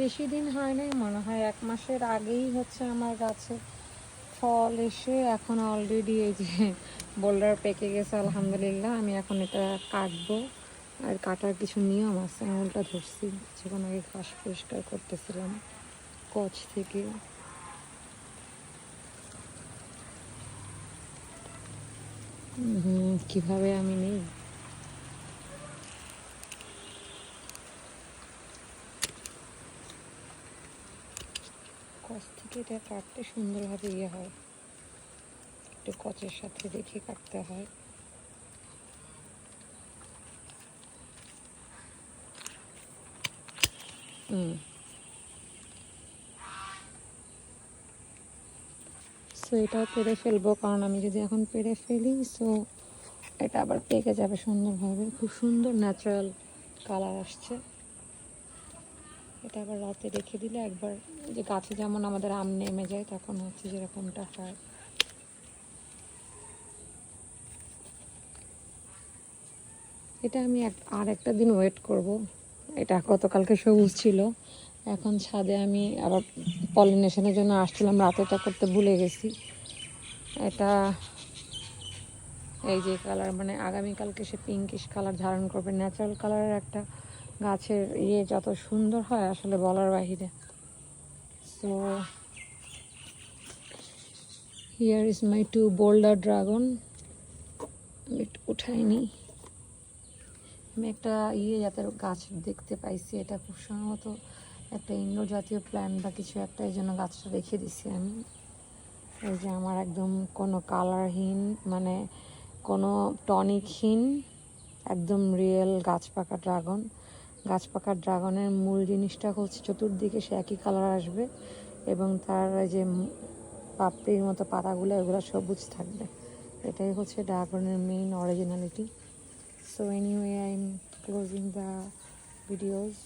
বেশি দিন হয় নাই, মনে হয় 1 মাসের আগেই হচ্ছে আমার গাছে ফল এসে এখন অলরেডি এই যে বোল্ডার পেকে গেছে আলহামদুলিল্লাহ। আমি এখন এটা কাটবো, আর কাটার কিছু নিয়ম আছে। আঙুলটা ধরছি, কিছুক্ষণ আগে ঘাস পরিষ্কার করতেছিলাম কচ থেকে। কিভাবে আমি নেই, কচ থেকে এটা কাটতে সুন্দরভাবে ইয়ে হয়, একটু কচের সাথে দেখে কাটতে হয়। সো এটাও পেরে ফেলবো, কারণ আমি যদি এখন পেরে ফেলি সো এটা আবার পেকে যাবে সুন্দরভাবে। খুব সুন্দর ন্যাচারাল কালার আসছে। এটা আবার রাতে রেখে দিলে একবার যে গাছে যেমন আমাদের আম নেমে যায় তখন হচ্ছে যেরকমটা হয়। এটা আমি আর একটা দিন ওয়েট করব। এটা গতকালকে সবুজ ছিল, এখন ছাদে আমি আবার পলিনেশনের জন্য আসছিলাম, রাতে এটা করতে ভুলে গেছি। এটা এই যে কালার, মানে আগামীকালকে সে পিঙ্কিশ কালার ধারণ করবে। ন্যাচারাল কালারের একটা গাছের ইয়ে যত সুন্দর হয় আসলে বলার বাহিরে। So here is my 2 boulder dragon. আমি একটু উঠাইনি, আমি একটা জাতের গাছ দেখতে পাইছি, এটা খুব সম্ভবত একটা ইন্ডো জাতীয় প্ল্যান্ট বা কিছু একটা, এই জন্য গাছটা রেখে দিছি আমি। এই যে আমার একদম কোনো কালারহীন, মানে কোনো টনিকহীন, একদম রিয়েল গাছ পাকা ড্রাগন। গাছ পাকা ড্রাগনের মূল জিনিসটা হচ্ছে চতুর্দিকে সে একই কালার আসবে এবং তার যে পাপড়ির মতো পাতাগুলো এগুলো সবুজ থাকবে। এটাই হচ্ছে ড্রাগনের main originality. So anyway, I'm closing the videos.